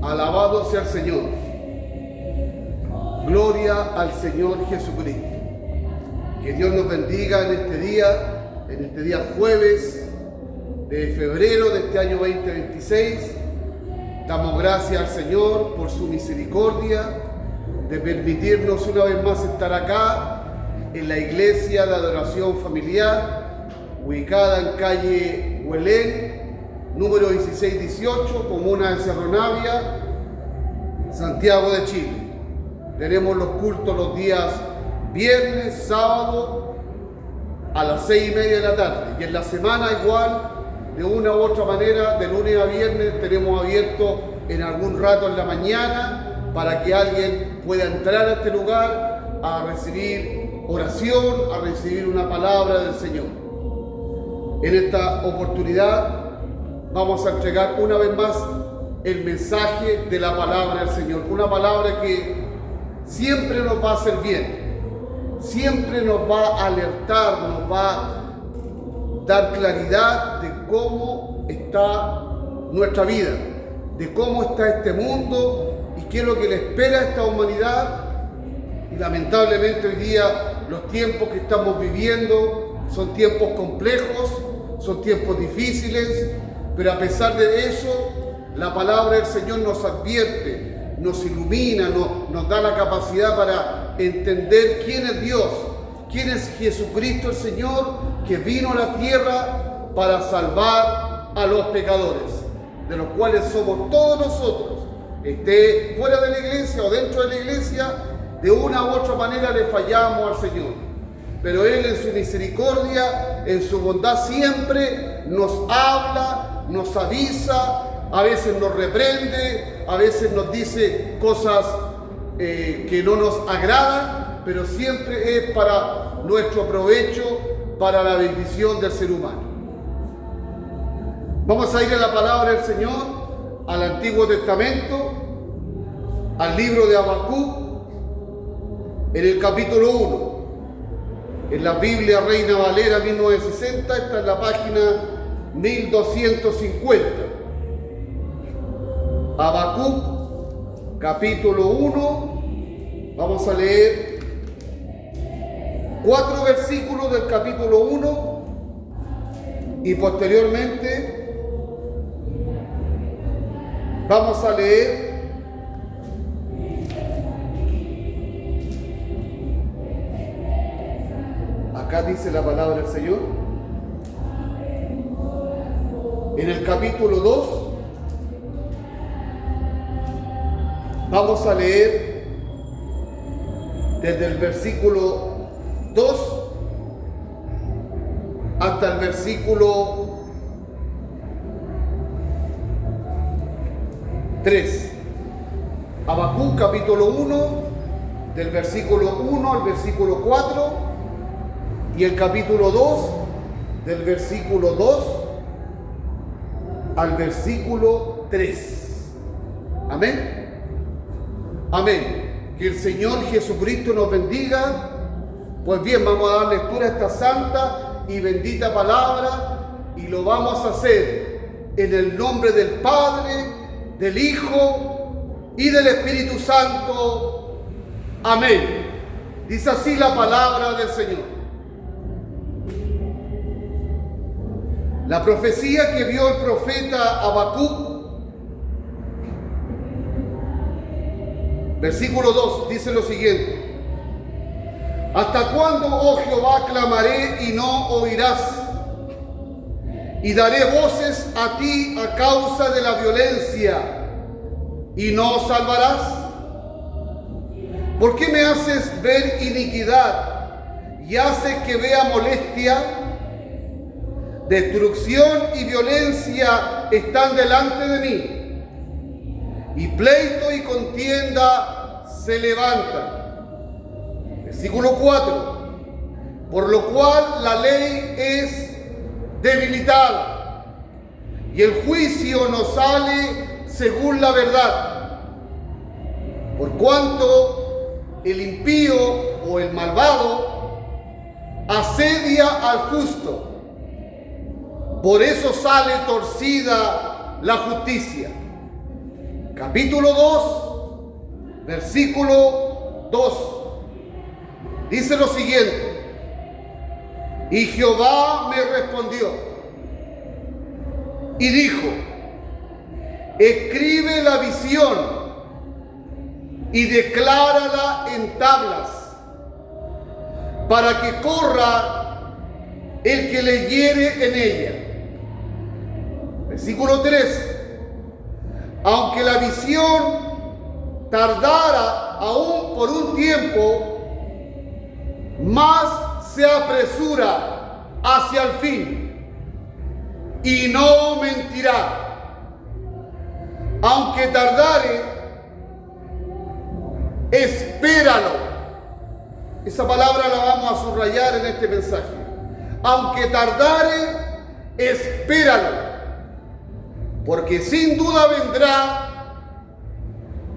Alabado sea el Señor. Gloria al Señor Jesucristo. Que Dios nos bendiga en este día jueves de febrero de este año 2026. Damos gracias al Señor por su misericordia de permitirnos una vez más estar acá en la iglesia de adoración familiar, ubicada en calle Huelén, número 1618, comuna de Cerro Navia, Santiago de Chile. Tenemos los cultos los días viernes, sábado, a las 6:30 de la tarde. Y en la semana igual, de una u otra manera, de lunes a viernes, tenemos abierto en algún rato en la mañana para que alguien pueda entrar a este lugar a recibir oración, a recibir una palabra del Señor. En esta oportunidad vamos a entregar una vez más el mensaje de la palabra del Señor. Una palabra que siempre nos va a hacer bien, siempre nos va a alertar, nos va a dar claridad de cómo está nuestra vida, de cómo está este mundo y qué es lo que le espera a esta humanidad. Y lamentablemente hoy día los tiempos que estamos viviendo son tiempos complejos, son tiempos difíciles, pero a pesar de eso, la palabra del Señor nos advierte, nos ilumina, nos da la capacidad para entender quién es Dios, quién es Jesucristo el Señor, que vino a la tierra para salvar a los pecadores, de los cuales somos todos nosotros. Esté fuera de la iglesia o dentro de la iglesia, de una u otra manera le fallamos al Señor. Pero Él en su misericordia, en su bondad siempre nos habla, nos avisa, a veces nos reprende, a veces nos dice cosas que no nos agradan, pero siempre es para nuestro provecho, para la bendición del ser humano. Vamos a ir a la palabra del Señor, al Antiguo Testamento, al libro de Habacuc, en el capítulo 1. En la Biblia Reina Valera 1960, está en la página 1250. Habacuc, capítulo 1, vamos a leer 4 versículos del capítulo 1 y posteriormente vamos a leer acá dice la palabra del Señor, en el capítulo 2, vamos a leer desde el versículo 2 hasta el versículo 3. Habacuc capítulo 1, del versículo 1 al versículo 4, y el capítulo 2, del versículo 2 al versículo 3. Amén. Amén. Que el Señor Jesucristo nos bendiga. Pues bien, vamos a dar lectura a esta santa y bendita palabra, y lo vamos a hacer en el nombre del Padre, del Hijo y del Espíritu Santo. Amén. Dice así la palabra del Señor. La profecía que vio el profeta Habacuc, versículo 2, dice lo siguiente: ¿hasta cuándo, oh Jehová, clamaré y no oirás? Y daré voces a ti a causa de la violencia, y no salvarás. ¿Por qué me haces ver iniquidad y haces que vea molestia? Destrucción y violencia están delante de mí, y pleito y contienda se levantan. Versículo 4. Por lo cual la ley es debilitada, y el juicio no sale según la verdad. Por cuanto el impío o el malvado asedia al justo, por eso sale torcida la justicia. capítulo 2, versículo 2. Dice lo siguiente: y Jehová me respondió y dijo: escribe la visión y declárala en tablas, para que corra el que leyere en ella. Versículo 3. Aunque la visión tardara aún por un tiempo, más se apresura hacia el fin y no mentirá. Aunque tardare, espéralo. Esa palabra la vamos a subrayar en este mensaje. Aunque tardare, espéralo, porque sin duda vendrá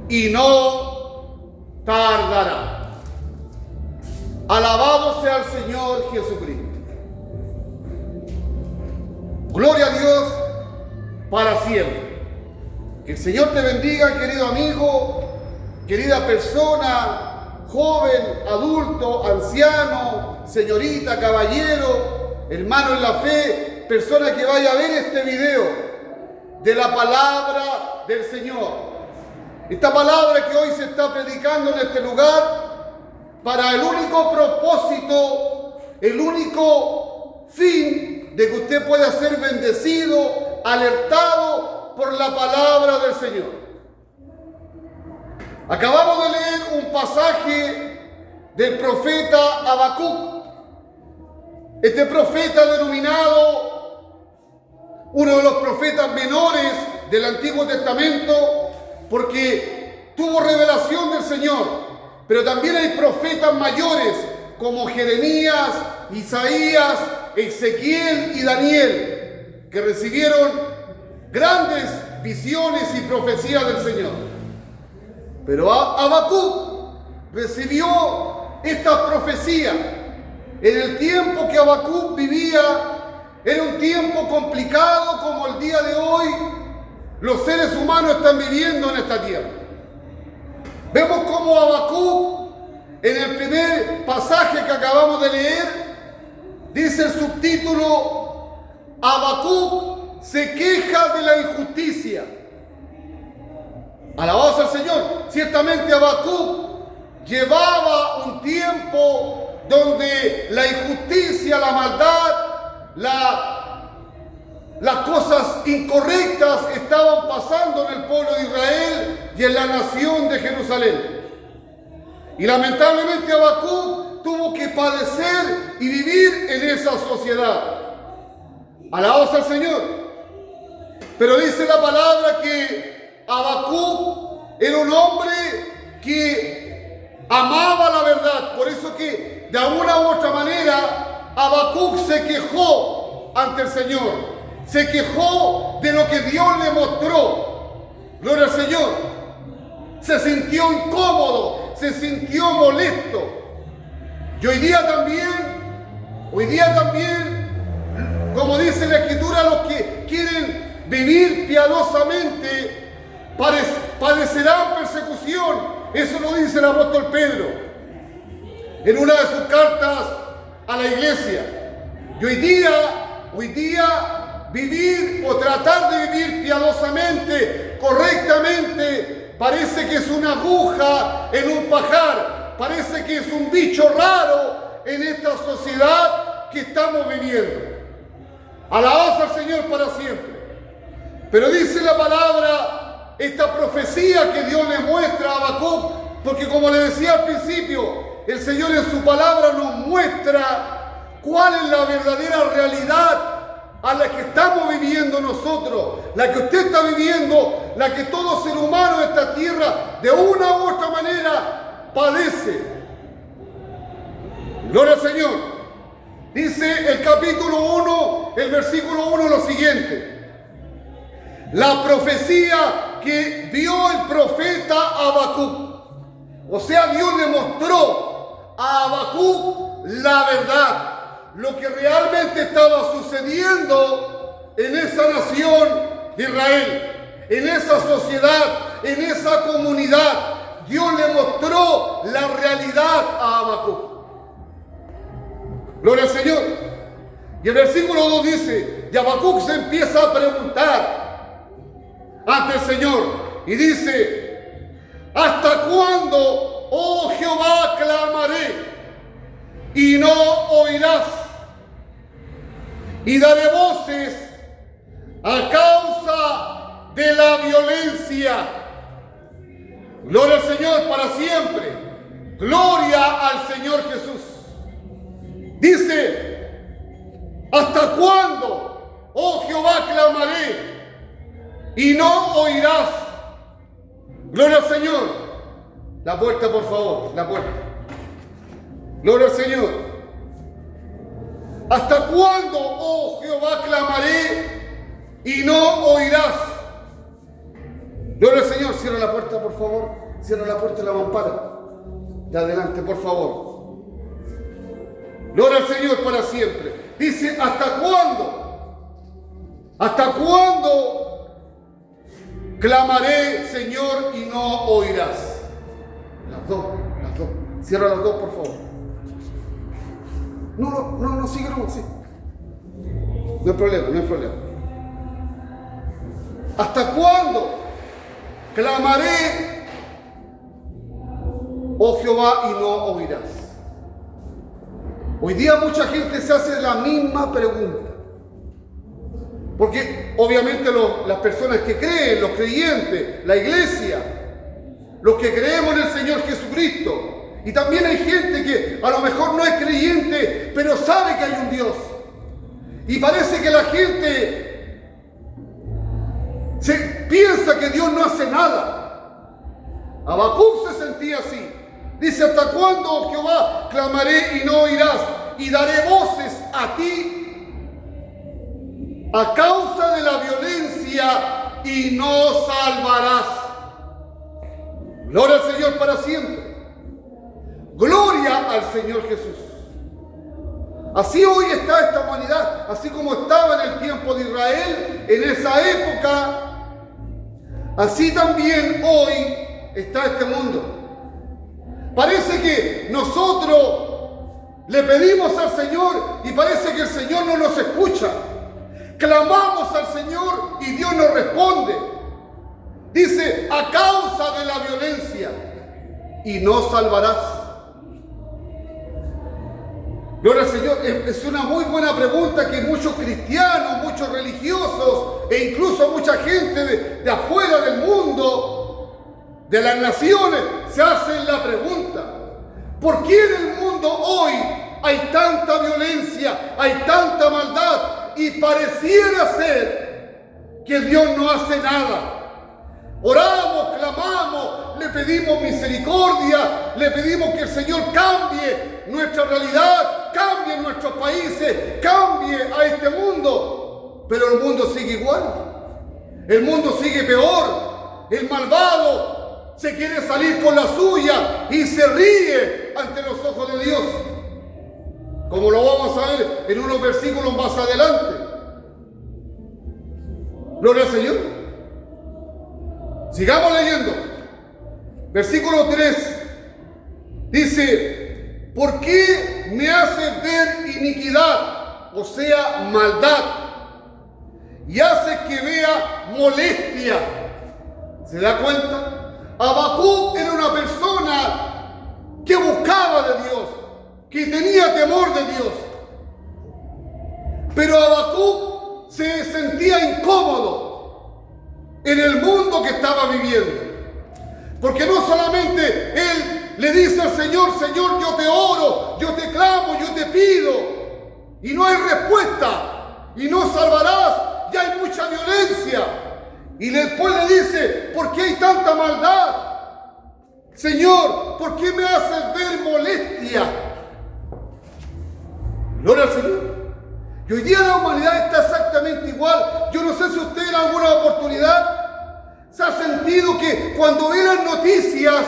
y no tardará. Alabado sea el Señor Jesucristo. Gloria a Dios para siempre. Que el Señor te bendiga, querido amigo, querida persona, joven, adulto, anciano, señorita, caballero, hermano en la fe, persona que vaya a ver este video de la palabra del Señor. Esta palabra que hoy se está predicando en este lugar, para el único propósito, el único fin de que usted pueda ser bendecido, alertado por la palabra del Señor. Acabamos de leer un pasaje del profeta Habacuc. Este profeta, denominado uno de los profetas menores del Antiguo Testamento, porque tuvo revelación del Señor, pero también hay profetas mayores como Jeremías, Isaías, Ezequiel y Daniel, que recibieron grandes visiones y profecías del Señor. Pero Habacuc recibió esta profecía en el tiempo que Habacuc vivía. Era un tiempo complicado como el día de hoy los seres humanos están viviendo en esta tierra. Vemos cómo Habacuc, en el primer pasaje que acabamos de leer, dice el subtítulo: Habacuc se queja de la injusticia. Alabado sea el Señor. Ciertamente Habacuc llevaba un tiempo donde la injusticia, la maldad, las cosas incorrectas estaban pasando en el pueblo de Israel y en la nación de Jerusalén. Y lamentablemente Habacuc tuvo que padecer y vivir en esa sociedad. Alabado sea el Señor. Pero dice la palabra que Habacuc era un hombre que amaba la verdad. Por eso que de alguna u otra manera Habacuc se quejó ante el Señor. Se quejó de lo que Dios le mostró. Gloria al Señor. Se sintió incómodo, se sintió molesto. Y hoy día también, como dice la Escritura, los que quieren vivir piadosamente padecerán persecución. Eso lo dice el apóstol Pedro en una de sus cartas a la iglesia. Y hoy día vivir o tratar de vivir piadosamente, correctamente, parece que es una aguja en un pajar, parece que es un bicho raro en esta sociedad que estamos viviendo. Alabado al Señor para siempre. Pero dice la palabra, esta profecía que Dios le muestra a Habacuc, porque como le decía al principio, el Señor en su palabra nos muestra cuál es la verdadera realidad a la que estamos viviendo nosotros, la que usted está viviendo, la que todo ser humano de esta tierra de una u otra manera padece. Gloria al Señor. Dice el capítulo 1, el versículo 1 lo siguiente: la profecía que vio el profeta Habacuc. O sea, Dios le mostró a Habacuc la verdad, lo que realmente estaba sucediendo en esa nación de Israel, en esa sociedad, en esa comunidad, Dios le mostró la realidad a Habacuc. Gloria al Señor. Y el versículo 2 dice, y Habacuc se empieza a preguntar ante el Señor y dice, ¿hasta cuándo, oh Jehová, clamaré y no oirás? Y daré voces a causa de la violencia. Gloria al Señor para siempre. Gloria al Señor Jesús. Dice, ¿hasta cuándo, oh Jehová, clamaré y no oirás? Gloria al Señor. La puerta, por favor, la puerta. Gloria al Señor. ¿Hasta cuándo, oh Jehová, clamaré y no oirás? Gloria al Señor. Cierra la puerta, por favor. Cierra la puerta de la mampara. De adelante, por favor. Gloria al Señor para siempre. Dice, ¿hasta cuándo? ¿Hasta cuándo clamaré, Señor, y no oirás? Las dos. Cierra las dos, por favor. No, sigue, sí. No hay problema. ¿Hasta cuándo clamaré, oh Jehová, y no oirás? Hoy día mucha gente se hace la misma pregunta. Porque obviamente las personas que creen, los creyentes, la iglesia, los que creemos en el Señor Jesucristo, y también hay gente que a lo mejor no es creyente, pero sabe que hay un Dios. Y parece que la gente piensa que Dios no hace nada. Habacuc se sentía así. Dice, ¿hasta cuándo, oh Jehová, clamaré y no oirás? Y daré voces a ti a causa de la violencia y no salvarás. Gloria al Señor para siempre. Gloria al Señor Jesús. Así hoy está esta humanidad, así como estaba en el tiempo de Israel, en esa época, así también hoy está este mundo. Parece que nosotros le pedimos al Señor y parece que el Señor no nos escucha. Clamamos al Señor y Dios nos responde. Dice, a causa de la violencia, y no salvarás. Gloria al Señor. Es una muy buena pregunta que muchos cristianos, muchos religiosos e incluso mucha gente de afuera del mundo, de las naciones, se hacen la pregunta: ¿por qué en el mundo hoy hay tanta violencia, hay tanta maldad y pareciera ser que Dios no hace nada? Oramos, clamamos, le pedimos misericordia, le pedimos que el Señor cambie nuestra realidad, cambie nuestros países, cambie a este mundo. Pero el mundo sigue igual, el mundo sigue peor. El malvado se quiere salir con la suya y se ríe ante los ojos de Dios, como lo vamos a ver en unos versículos más adelante. Gloria al Señor. Sigamos leyendo. Versículo 3 dice: ¿por qué me haces ver iniquidad, o sea, maldad, y haces que vea molestia? ¿Se da cuenta? Habacuc era una persona que buscaba de Dios, que tenía temor de Dios. Pero Habacuc se sentía incómodo en el mundo que estaba viviendo. Porque no solamente él le dice al Señor: Señor, yo te oro, yo te clamo, yo te pido, y no hay respuesta, y no salvarás, ya hay mucha violencia. Y después le dice: ¿por qué hay tanta maldad? Señor, ¿por qué me haces ver molestia? Gloria al Señor. Y hoy día la humanidad está exactamente igual. Yo no sé si usted en alguna oportunidad se ha sentido que cuando ve las noticias,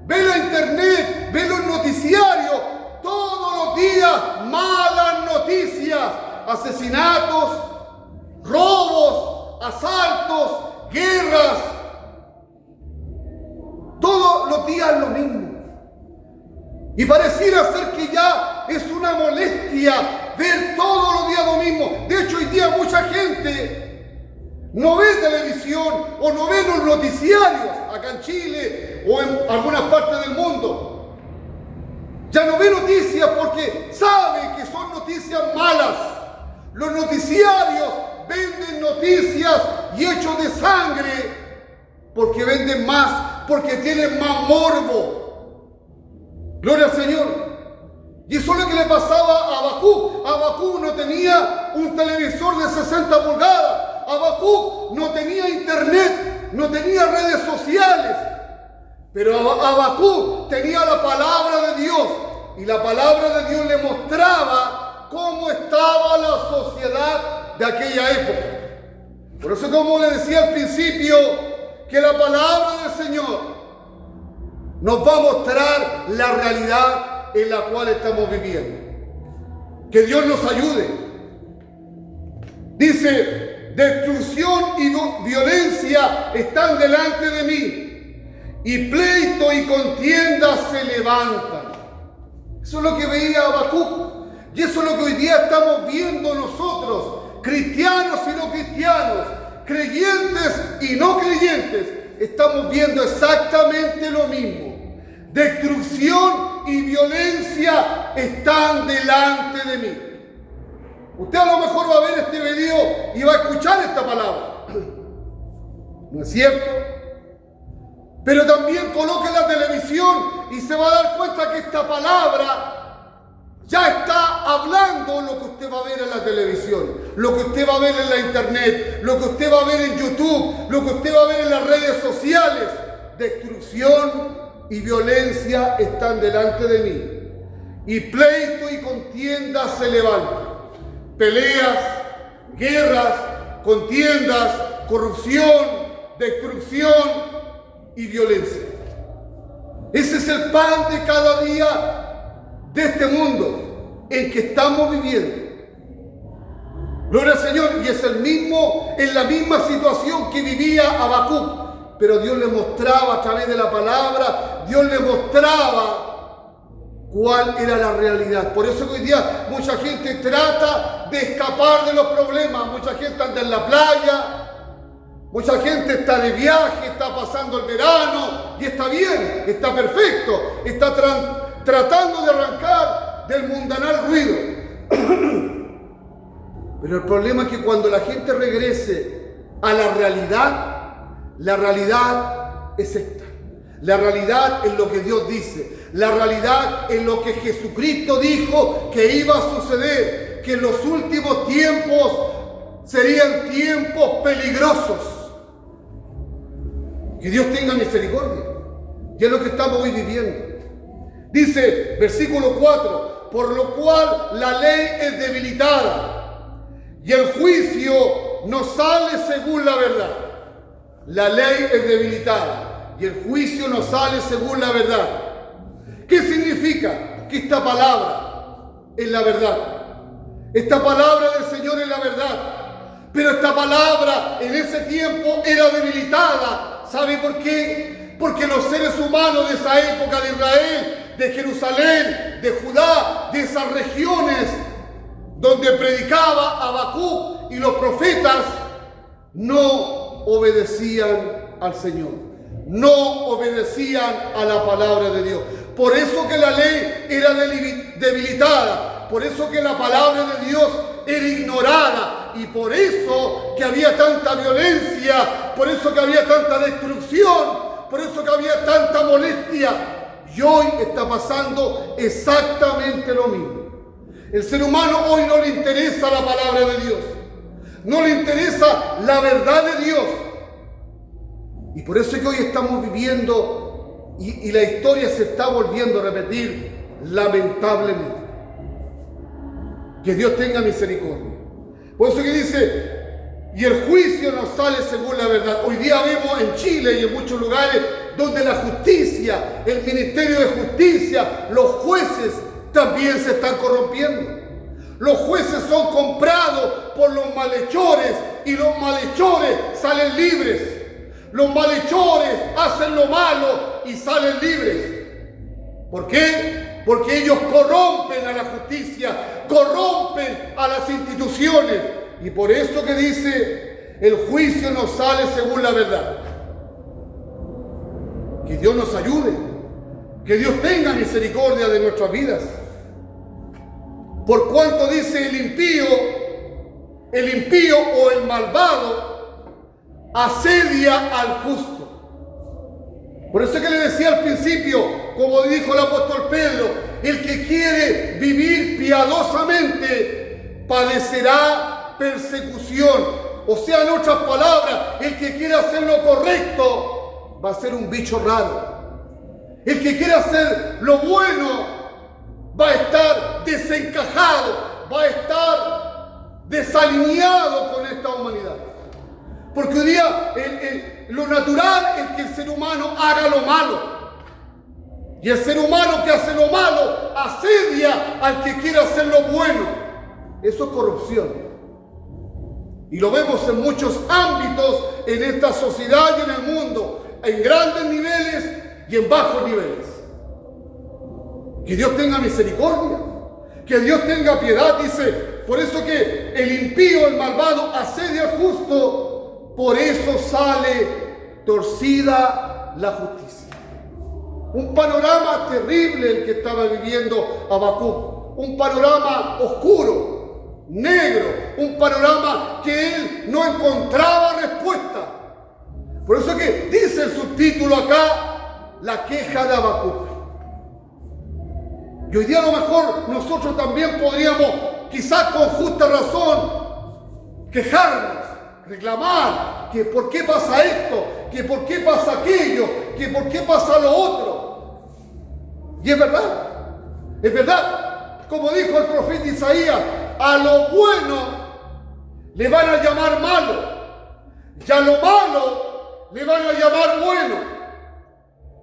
ve la internet, ve los noticiarios, todos los días malas noticias, asesinatos, robos, asaltos, guerras. los días es lo mismo. Y pareciera ser que ya es una molestia ver todos los días lo mismo. De hecho, hoy día mucha gente no ve televisión o no ve los noticiarios acá en Chile o en algunas partes del mundo. Ya no ve noticias porque sabe que son noticias malas. Los noticiarios venden noticias y hechos de sangre porque venden más, porque tienen más morbo. Gloria al Señor. Y eso es lo que le pasaba a Habacuc. Habacuc no tenía un televisor de 60 pulgadas. Habacuc no tenía internet, no tenía redes sociales. Pero Habacuc tenía la palabra de Dios. Y la palabra de Dios le mostraba cómo estaba la sociedad de aquella época. Por eso, como le decía al principio, que la palabra del Señor nos va a mostrar la realidad en la cual estamos viviendo. Que Dios nos ayude. Dice, destrucción y violencia están delante de mí, y pleito y contienda se levantan. Eso es lo que veía Habacuc, y eso es lo que hoy día estamos viendo nosotros, cristianos y no cristianos, creyentes y no creyentes. Estamos viendo exactamente lo mismo. Destrucción y violencia están delante de mí. Usted a lo mejor va a ver este video y va a escuchar esta palabra. ¿No es cierto? Pero también coloque la televisión y se va a dar cuenta que esta palabra ya está hablando lo que usted va a ver en la televisión, lo que usted va a ver en la internet, lo que usted va a ver en YouTube, lo que usted va a ver en las redes sociales. Destrucción y violencia están delante de mí, y pleito y contienda se levantan. Peleas, guerras, contiendas, corrupción, destrucción y violencia. Ese es el pan de cada día de este mundo en que estamos viviendo. Gloria al Señor. Y es la misma situación que vivía Habacuc. Pero Dios le mostraba a través de la palabra, Dios le mostraba cuál era la realidad. Por eso hoy día mucha gente trata de escapar de los problemas. Mucha gente anda en la playa, mucha gente está de viaje, está pasando el verano, y está bien, está perfecto, está tratando de arrancar del mundanal ruido. Pero el problema es que cuando la gente regrese a la realidad es esta. La realidad es lo que Dios dice. La realidad es lo que Jesucristo dijo que iba a suceder. Que en los últimos tiempos serían tiempos peligrosos. Que Dios tenga misericordia. Y es lo que estamos hoy viviendo. Dice, versículo 4, por lo cual la ley es debilitada y el juicio no sale según la verdad. La ley es debilitada y el juicio no sale según la verdad. ¿Qué significa? Que esta palabra es la verdad. Esta palabra del Señor es la verdad. Pero esta palabra en ese tiempo era debilitada. ¿Sabe por qué? Porque los seres humanos de esa época de Israel, de Jerusalén, de Judá, de esas regiones donde predicaba Habacuc y los profetas, no obedecían al Señor, no obedecían a la palabra de Dios. Por eso que la ley era debilitada, por eso que la palabra de Dios era ignorada, y por eso que había tanta violencia, por eso que había tanta destrucción, por eso que había tanta molestia. Y hoy está pasando exactamente lo mismo. El ser humano hoy no le interesa la palabra de Dios, no le interesa la verdad de Dios. Y por eso es que hoy estamos viviendo y la historia se está volviendo a repetir, lamentablemente. Que Dios tenga misericordia. Por eso que dice, y el juicio no sale según la verdad. Hoy día vemos en Chile y en muchos lugares donde la justicia, el Ministerio de Justicia, los jueces también se están corrompiendo. Los jueces son comprados por los malhechores y los malhechores salen libres. los malhechores hacen lo malo y salen libres. ¿Por qué? Porque ellos corrompen a la justicia, corrompen a las instituciones. Y por eso que dice, el juicio no sale según la verdad. Que Dios nos ayude, que Dios tenga misericordia de nuestras vidas. Por cuanto dice el impío o el malvado asedia al justo. Por eso es que le decía al principio, como dijo el apóstol Pedro, el que quiere vivir piadosamente padecerá persecución. O sea, en otras palabras, el que quiere hacer lo correcto va a ser un bicho raro. El que quiere hacer lo bueno va a estar desencajado, va a estar desalineado con esta humanidad. Porque hoy día lo natural es que el ser humano haga lo malo. Y el ser humano que hace lo malo asedia al que quiere hacer lo bueno. Eso es corrupción. Y lo vemos en muchos ámbitos en esta sociedad y en el mundo, en grandes niveles y en bajos niveles. Que Dios tenga misericordia, que Dios tenga piedad, dice. Por eso que el impío, el malvado, asedia al justo, por eso sale torcida la justicia. Un panorama terrible el que estaba viviendo Habacuc, un panorama oscuro, negro, un panorama que él no encontraba respuesta. Por eso que dice el subtítulo acá, la queja de Habacuc. Y hoy día a lo mejor nosotros también podríamos, quizás con justa razón, quejarnos, reclamar, que por qué pasa esto, que por qué pasa aquello, que por qué pasa lo otro. Y es verdad, como dijo el profeta Isaías, a lo bueno le van a llamar malo, y a lo malo le van a llamar bueno.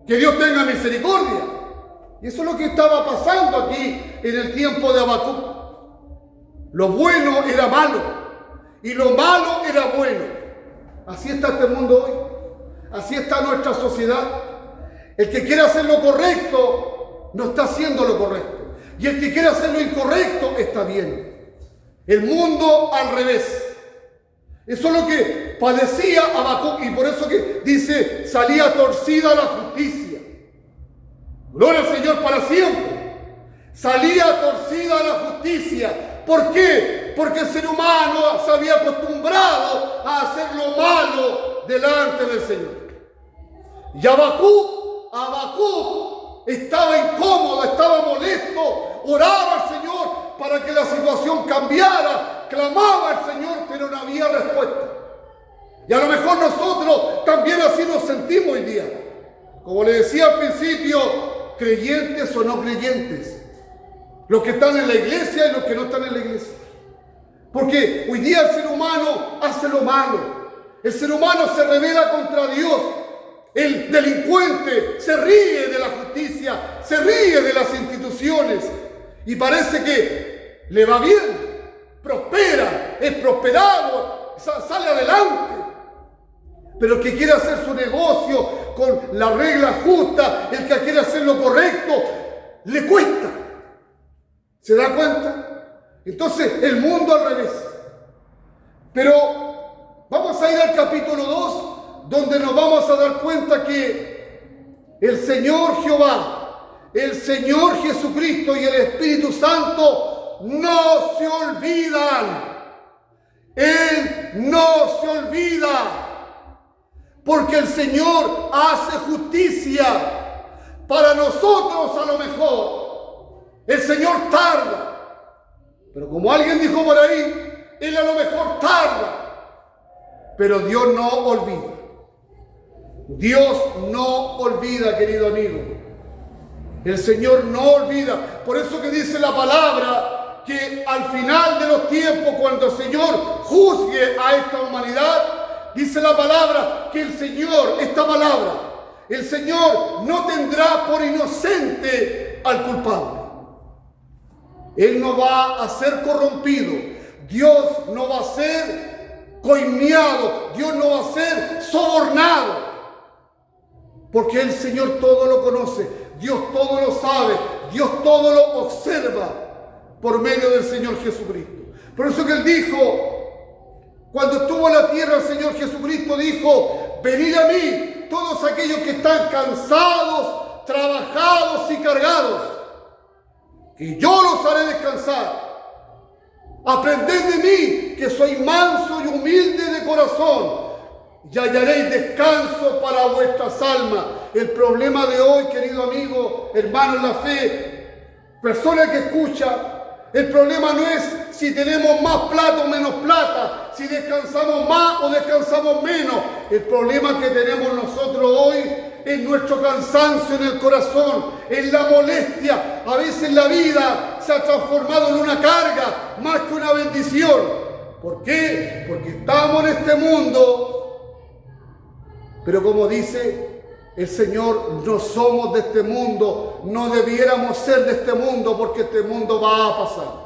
Que Dios tenga misericordia. Y eso es lo que estaba pasando aquí en el tiempo de Habacuc. Lo bueno era malo y lo malo era bueno. Así está este mundo hoy. Así está nuestra sociedad. El que quiere hacer lo correcto no está haciendo lo correcto. Y el que quiere hacer lo incorrecto está bien. El mundo al revés. Eso es lo que padecía Habacuc. Y por eso que dice, salía torcida la justicia. Gloria al Señor para siempre. Salía torcida la justicia. ¿Por qué? Porque el ser humano se había acostumbrado a hacer lo malo delante del Señor. Y Habacuc estaba incómodo, estaba molesto, oraba al Señor para que la situación cambiara, clamaba al Señor, pero no había respuesta. Y a lo mejor nosotros también así nos sentimos hoy día. Como le decía al principio, creyentes o no creyentes, los que están en la iglesia y los que no están en la iglesia. Porque hoy día el ser humano hace lo malo, el ser humano se rebela contra Dios, el delincuente se ríe de la justicia, se ríe de las instituciones y parece que le va bien, prospera, es prosperado, sale adelante. Pero el que quiere hacer su negocio con la regla justa, el que quiere hacer lo correcto, le cuesta. ¿Se da cuenta? Entonces, el mundo al revés. Pero vamos a ir al capítulo 2, donde nos vamos a dar cuenta que el Señor Jehová, el Señor Jesucristo y el Espíritu Santo no se olvidan. Él no se olvida. Porque el Señor hace justicia. Para nosotros a lo mejor el Señor tarda. Pero como alguien dijo por ahí, Él a lo mejor tarda. Pero Dios no olvida. Dios no olvida, querido amigo. El Señor no olvida. Por eso que dice la palabra que al final de los tiempos, cuando el Señor juzgue a esta humanidad, dice la palabra que el Señor, el Señor no tendrá por inocente al culpable. Él no va a ser corrompido. Dios no va a ser coimiado, Dios no va a ser sobornado, porque el Señor todo lo conoce, Dios todo lo sabe, Dios todo lo observa por medio del Señor Jesucristo. Por eso que Él dijo, cuando estuvo en la tierra, el Señor Jesucristo dijo: venid a mí todos aquellos que están cansados, trabajados y cargados, que yo los haré descansar. Aprended de mí, que soy manso y humilde de corazón, y hallaréis descanso para vuestras almas. El problema de hoy, querido amigo, hermano en la fe, persona que escucha, el problema no es si tenemos más plata o menos plata, si descansamos más o descansamos menos. El problema que tenemos nosotros hoy es nuestro cansancio en el corazón, es la molestia. A veces la vida se ha transformado en una carga más que una bendición. ¿Por qué? Porque estamos en este mundo, pero como dice el Señor, no somos de este mundo, no debiéramos ser de este mundo, porque este mundo va a pasar.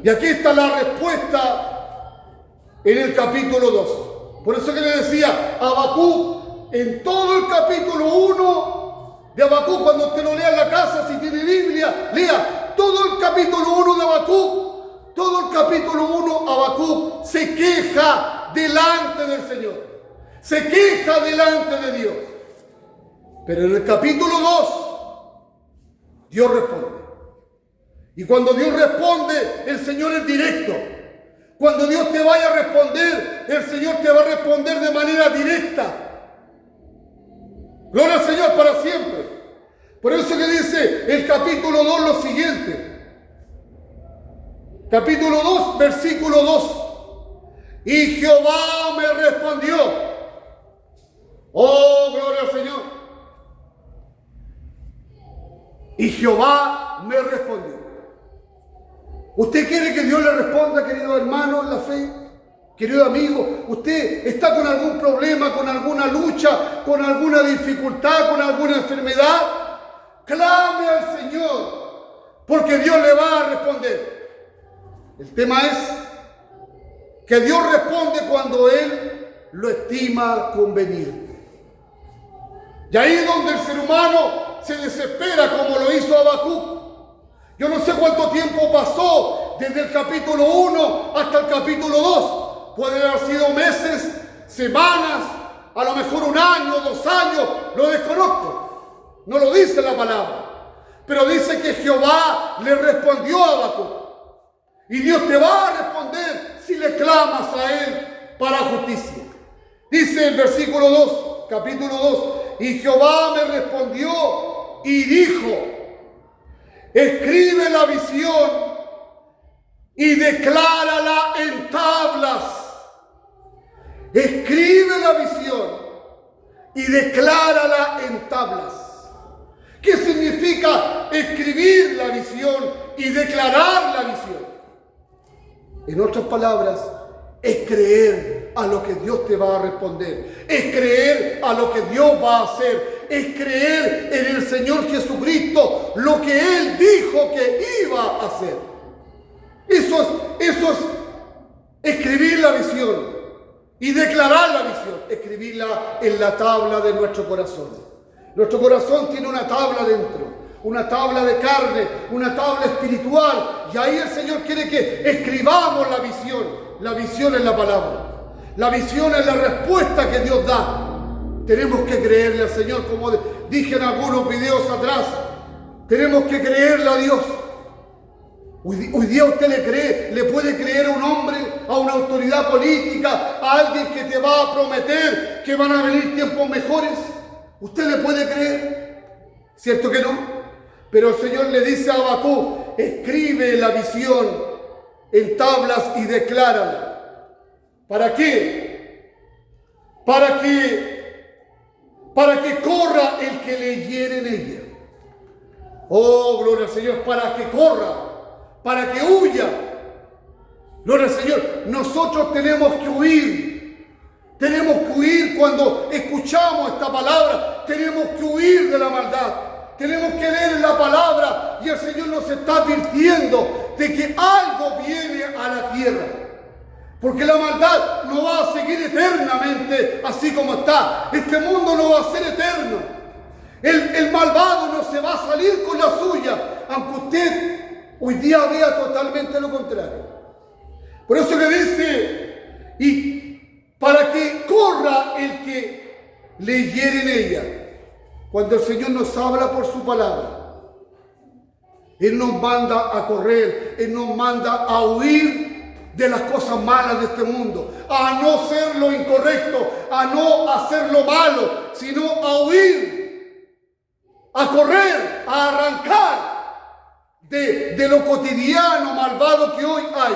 Y aquí está la respuesta en el capítulo 2. Por eso que le decía, Habacuc, en todo el capítulo 1 de Habacuc, cuando usted lo lea en la casa, si tiene Biblia, lea todo el capítulo 1 de Habacuc. Todo el capítulo 1, Habacuc se queja delante del Señor. Se queja delante de Dios. Pero en el capítulo 2, Dios responde. Y cuando Dios responde, el Señor es directo. Cuando Dios te vaya a responder, el Señor te va a responder de manera directa. Gloria al Señor para siempre. Por eso que dice el capítulo 2 lo siguiente. Capítulo 2, versículo 2. Y Jehová me respondió. Oh, gloria al Señor. Y Jehová me respondió. ¿Usted quiere que Dios le responda, querido hermano en la fe? Querido amigo, usted está con algún problema, con alguna lucha, con alguna dificultad, con alguna enfermedad. Clame al Señor, porque Dios le va a responder. El tema es que Dios responde cuando Él lo estima conveniente. Y ahí es donde el ser humano se desespera, como lo hizo Habacuc. Yo no sé cuánto tiempo pasó desde el capítulo 1 hasta el capítulo 2. Pueden haber sido meses, semanas, a lo mejor un año, 2 años, lo desconozco. No lo dice la palabra. Pero dice que Jehová le respondió a Habacuc. Y Dios te va a responder si le clamas a Él para justicia. Dice el versículo 2, capítulo 2. Y Jehová me respondió y dijo: escribe la visión y declárala en tablas. Escribe la visión y declárala en tablas. ¿Qué significa escribir la visión y declarar la visión? En otras palabras, es creer a lo que Dios te va a responder. Es creer a lo que Dios va a hacer. Es creer en el Señor Jesucristo, lo que Él dijo que iba a hacer. Eso es escribir la visión y declarar la visión. Escribirla en la tabla de nuestro corazón. Nuestro corazón tiene una tabla dentro. Una tabla de carne, una tabla espiritual. Y ahí el Señor quiere que escribamos la visión. La visión es la palabra. La visión es la respuesta que Dios da. Tenemos que creerle al Señor, como dije en algunos videos atrás. Tenemos que creerle a Dios. Hoy día usted le cree, le puede creer a un hombre, a una autoridad política, a alguien que te va a prometer que van a venir tiempos mejores. ¿Usted le puede creer? ¿Cierto que no? Pero el Señor le dice a Habacuc: escribe la visión en tablas y declárala. ¿Para qué? Para que corra el que leyere en ella. Oh, gloria al Señor, para que corra, para que huya. Gloria al Señor. Nosotros tenemos que huir. Tenemos que huir cuando escuchamos esta palabra. Tenemos que huir de la maldad. Tenemos que leer la palabra y el Señor nos está advirtiendo de que algo viene a la tierra. Porque la maldad no va a seguir eternamente así como está. Este mundo no va a ser eterno. El malvado no se va a salir con la suya, aunque usted hoy día vea totalmente lo contrario. Por eso que dice, y para que corra el que le hiere en ella. Cuando el Señor nos habla por su palabra, Él nos manda a correr, Él nos manda a huir de las cosas malas de este mundo, a no ser lo incorrecto, a no hacer lo malo, sino a huir, a correr, a arrancar de lo cotidiano malvado que hoy hay.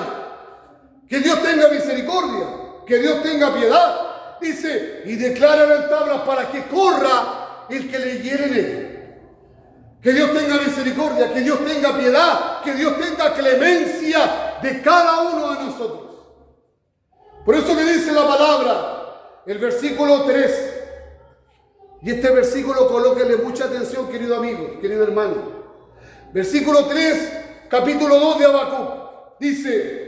Que Dios tenga misericordia, que Dios tenga piedad. Dice, y declara en tablas para que corra el que le hiere en él. Que Dios tenga misericordia, que Dios tenga piedad, que Dios tenga clemencia de cada uno de nosotros. Por eso que dice la palabra, el versículo 3, y este versículo colóquenle mucha atención, querido amigo, querido hermano. Versículo 3, capítulo 2 de Habacuc, dice,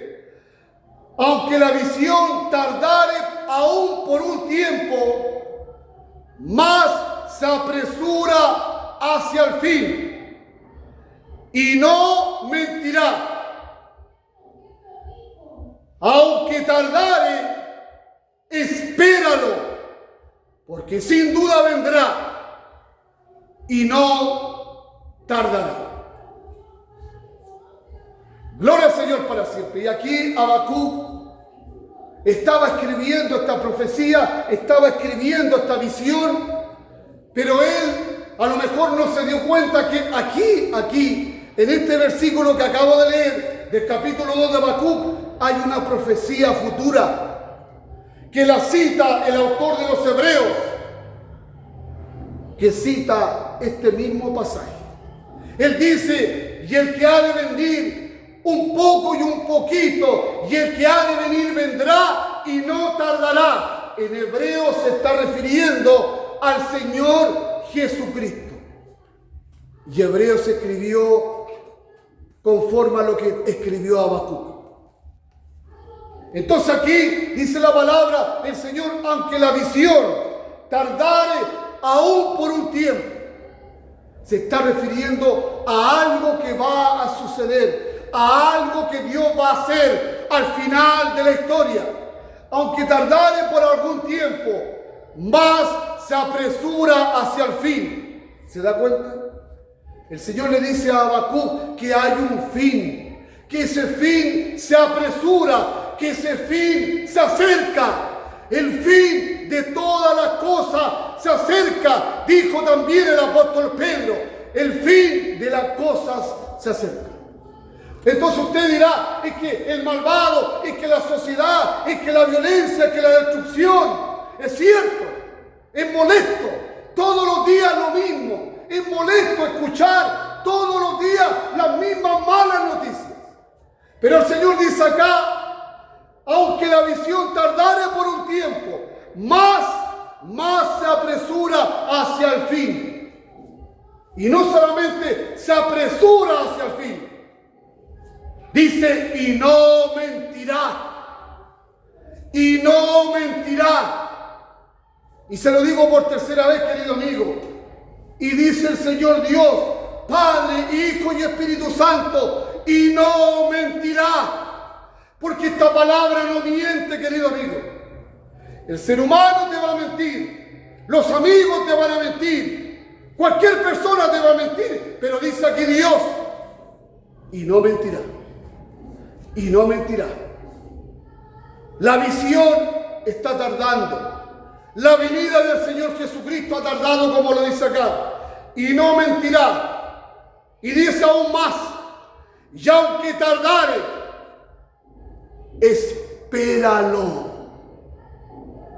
aunque la visión tardare aún por un tiempo, más se apresura hacia el fin, y no mentirá. Aunque tardare, espéralo, porque sin duda vendrá y no tardará. Gloria al Señor para siempre. Y aquí Habacuc estaba escribiendo esta profecía, estaba escribiendo esta visión, pero él a lo mejor no se dio cuenta que aquí, en este versículo que acabo de leer, del capítulo 2 de Habacuc, hay una profecía futura, que la cita el autor de los Hebreos, que cita este mismo pasaje. Él dice, y el que ha de venir un poco y un poquito, y el que ha de venir vendrá y no tardará. En hebreo se está refiriendo al Señor Jesucristo. Y Hebreo se escribió conforme a lo que escribió Habacuc. Entonces aquí dice la palabra del Señor, aunque la visión tardare aún por un tiempo, se está refiriendo a algo que va a suceder, a algo que Dios va a hacer al final de la historia. Aunque tardare por algún tiempo, más se apresura hacia el fin. ¿Se da cuenta? El Señor le dice a Habacuc que hay un fin, que ese fin se apresura, que ese fin se acerca. El fin de todas las cosas se acerca, dijo también el apóstol Pedro. El fin de las cosas se acerca. Entonces usted dirá, es que el malvado, es que la sociedad, es que la violencia, es que la destrucción. Es cierto, es molesto, todos los días lo mismo. Es molesto escuchar todos los días las mismas malas noticias. Pero el Señor dice acá, aunque la visión tardare por un tiempo, más se apresura hacia el fin. Y no solamente se apresura hacia el fin, dice, y no mentirá. Y no mentirá. Y se lo digo por tercera vez, querido amigo. Y dice el Señor Dios, Padre, Hijo y Espíritu Santo, y no mentirá. Porque esta palabra no miente, querido amigo. El ser humano te va a mentir, los amigos te van a mentir, cualquier persona te va a mentir, pero dice aquí Dios, y no mentirá. Y no mentirá. La visión está tardando. La venida del Señor Jesucristo ha tardado, como lo dice acá, y no mentirá. Y dice aún más, y aunque tardare, espéralo.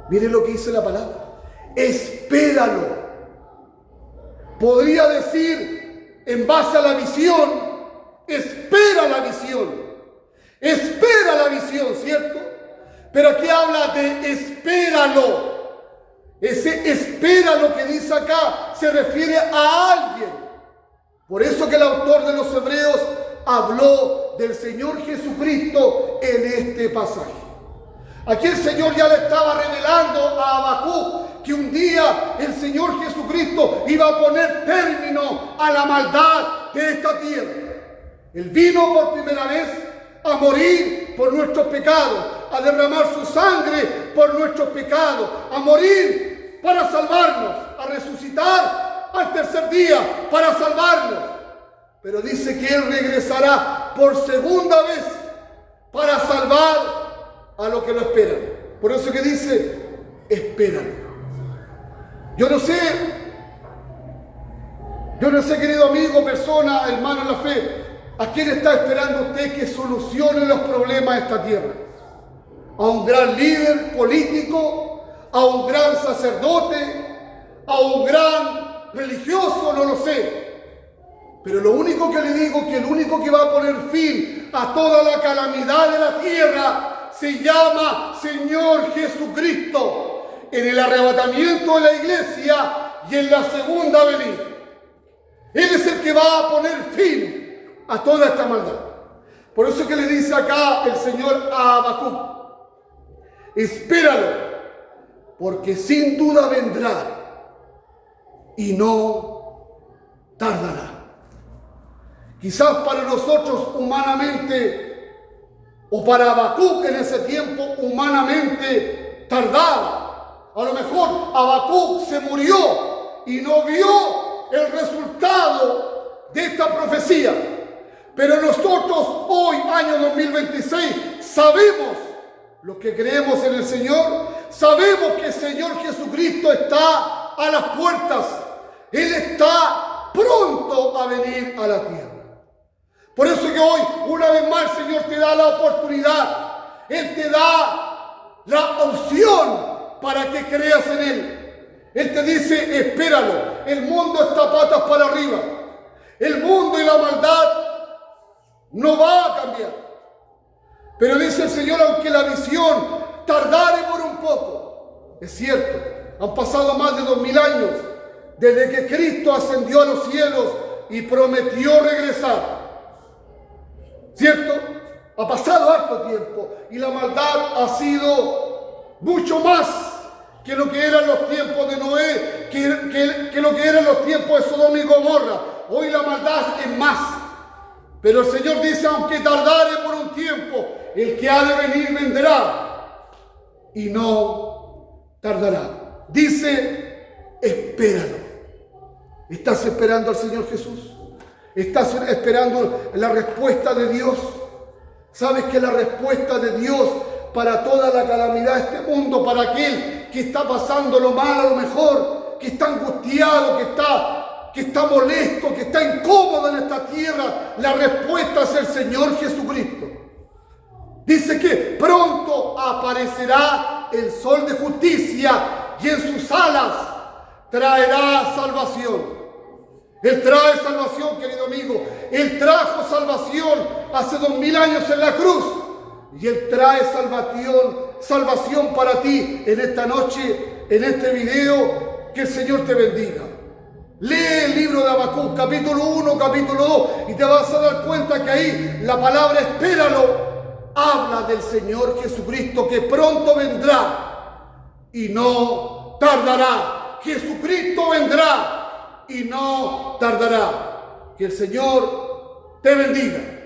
Miren lo que dice la palabra, espéralo. Podría decir, en base a la visión, espera la visión. Espera la visión, ¿cierto? Pero aquí habla de espéralo. Ese espéralo que dice acá se refiere a alguien. Por eso que el autor de los Hebreos habló del Señor Jesucristo en este pasaje. Aquí el Señor ya le estaba revelando a Habacuc que un día el Señor Jesucristo iba a poner término a la maldad de esta tierra. Él vino por primera vez a morir por nuestros pecados, a derramar su sangre por nuestros pecados, a morir para salvarnos, a resucitar al tercer día para salvarnos. Pero dice que Él regresará por segunda vez para salvar a los que lo esperan. Por eso que dice, esperan. Yo no sé, querido amigo, persona, hermano en la fe, ¿a quién está esperando usted que solucione los problemas de esta tierra? ¿A un gran líder político? ¿A un gran sacerdote? ¿A un gran religioso? No lo sé. Pero lo único que le digo, que el único que va a poner fin a toda la calamidad de la tierra se llama Señor Jesucristo, en el arrebatamiento de la iglesia y en la segunda venida. Él es el que va a poner fin a toda esta maldad. Por eso que le dice acá el Señor a Habacuc, espéralo, porque sin duda vendrá y no tardará. Quizás para nosotros humanamente, o para Habacuc en ese tiempo humanamente tardaba. A lo mejor Habacuc se murió y no vio el resultado de esta profecía. Pero nosotros hoy, año 2026, sabemos lo que creemos en el Señor. Sabemos que el Señor Jesucristo está a las puertas. Él está pronto a venir a la tierra. Por eso que hoy, una vez más, el Señor te da la oportunidad. Él te da la opción para que creas en Él. Él te dice, espéralo. El mundo está patas para arriba. El mundo y la maldad no va a cambiar. Pero dice el Señor, aunque la visión tardare por un poco. Es cierto, han pasado más de 2000 años desde que Cristo ascendió a los cielos y prometió regresar. ¿Cierto? Ha pasado harto tiempo y la maldad ha sido mucho más que lo que eran los tiempos de Noé, que lo que eran los tiempos de Sodoma y Gomorra. Hoy la maldad es más. Pero el Señor dice, aunque tardare por un tiempo, el que ha de venir vendrá y no tardará. Dice, espéralo. ¿Estás esperando al Señor Jesús? ¿Estás esperando la respuesta de Dios? ¿Sabes que la respuesta de Dios para toda la calamidad de este mundo, para aquel que está pasando lo mal a lo mejor, que está angustiado, que está molesto, que está incómodo en esta tierra, la respuesta es el Señor Jesucristo? Dice que pronto aparecerá el sol de justicia y en sus alas traerá salvación. Él trae salvación, querido amigo. Él trajo salvación hace 2000 años en la cruz. Y Él trae salvación para ti en esta noche, en este video. Que el Señor te bendiga. Lee el libro de Habacuc, capítulo 1, capítulo 2, y te vas a dar cuenta que ahí la palabra espéralo habla del Señor Jesucristo, que pronto vendrá y no tardará. Jesucristo vendrá y no tardará. Que el Señor te bendiga.